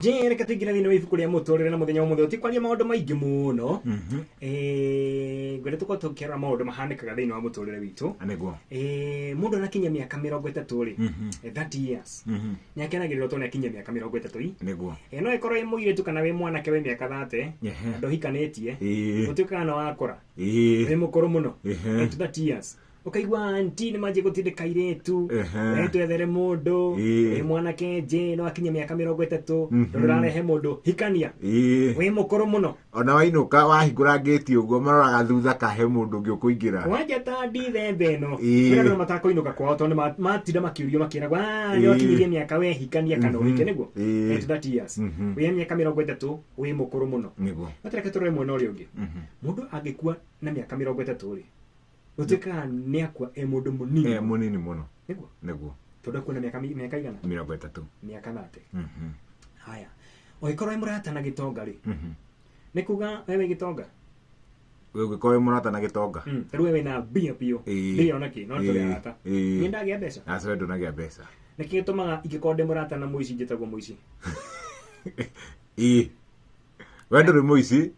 Jere katikira thina wifu kuria mutorire na muthenya umuthe utikwaria maundu maingi muno ngwende tuko tukira maundu mahanikaga thina wa mutorire witu aniguo mundu anakinya miaka 30 ri 30 years nyakenagirira tone akinya miaka 30 i aniguo no ikorwo i muiretu kana wi mwanake we miaka 30 ndo hikanetie utikana wakora wi mukuru muno 30 years ukaigwa anti ni maje gutindika iretu twethere mundu mwanake je no akinya miaka 30 ndurarehe mundu hikania wi mukuru muno ona wainuka wahingura gate uguo maroraga thutha kahe mundu ungi ukuingira wanja ta ndithembe no ndio matakoinuka kwao tondu matira makiurio makiragwa ni wakinyirie miaka we hikania kana uhike niguo 30 years wi miaka 30 wi mukuru muno niguo matareke turore mwana uri ungi mundu angikua na miaka 30 ri utika ni akwa mundu munini munini muno niguo tondu kuna miaka igana 30 miaka 30 haya oikorwo imurata na gitonga ri nikuga wewe gitonga wewe kwa murata na gitonga wewe na bia pio bia onaki no tuli arata ni ndagia mbeca asore ndonagia mbeca nikitumaga igikonde murata na muici njitagwo muici wewe ndo muici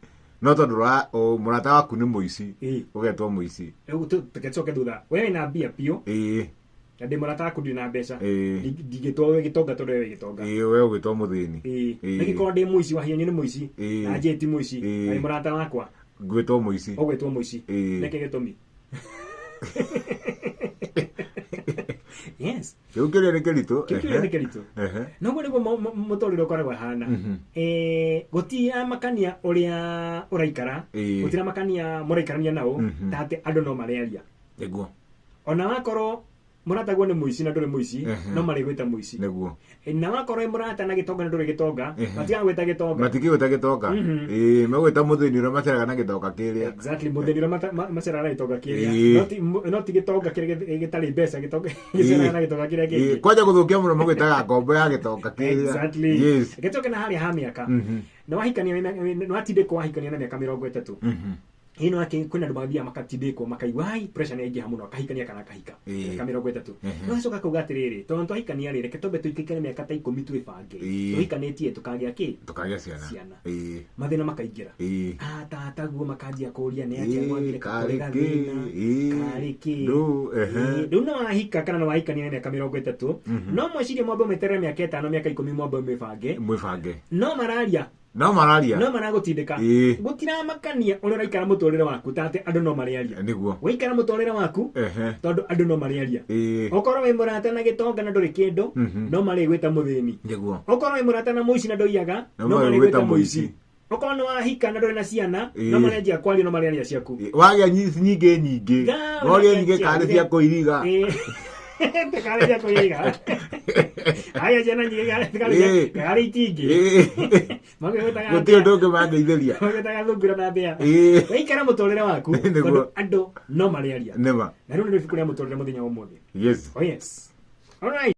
no tondu ra murata waku ni muici ugetwo muici riu tukecoke thutha wewe na bia pio na ndi murata waku ndi na mbeca ndigitwo wewe gitonga tondu wewe gitonga wewe ugitwo muthini nigikonde muici wahianyu ni muici na jeti muici na murata wakwa gwitwo muici ogwetwo muici neke gitumi yes kiukiria nikirito nogo nigo mutoriro koragwa hana gutia makania uria uraikara gutira makania muraikarania nao tate andu no mariaria niguo ona wakorwo muratagwo ni muici na nduri muici no mari gwita muici niguo na wakorwo murata na gitonga na nduri gitonga matiga gwita gitonga matigwita gitonga magwita muthini ura maceraga na gitonga kiria exactly muthini ura maceraga na gitonga kiria not gitonga kiria gitari mbeca gitonga giceraga na gitonga kiria kingi kwaja guthukia muno magwitaga ngombo ya gitonga kiria exactly yes gitonga na hali ha miaka no wahikania no atindiko wahikania na miaka 30 ino ake kuna ndumabia makatindiko makaigwai pressure ni ingiha muno akahikania kana akahika miaka 30 no acoka kuga atiriri tondu ahikania riri ketombe tuikikene miaka ta 10 twibange tuhikanĩtie tukagia ciana mathina makaingira tata guo makanjia kuria ni atia gwagire kakorega thina kariki ndu no ahika kana no ahikania miaka 30 no mwecirie mwambe meterere miaka 5 miaka 10 mwambe mwibange no maragutindika gutira makania uraikara mutorire waku tate andu no mariaria niguo waikara mutorire waku tondu andu no mariaria okorwo wi murata na gitonga na nduri kindu no mari gwita muthini niguo okorwo wi murata na muici na ndoiyaga no mari gwita muici okorwo no wahika na nduri na ciana no mariaria kwali no mariaria ciaku wagia nyingi noria nyingi kari cia kuiriga tekale ya kuiga haya jana nyinga tekale kari itingi magwetaga gutio ndoge mangeithĩria magwetaga thungura na mbea waikara mutorire waku andu no mariaria nema na riu ni ibuku ria mutorire muthenya umothe yes oh yes all right.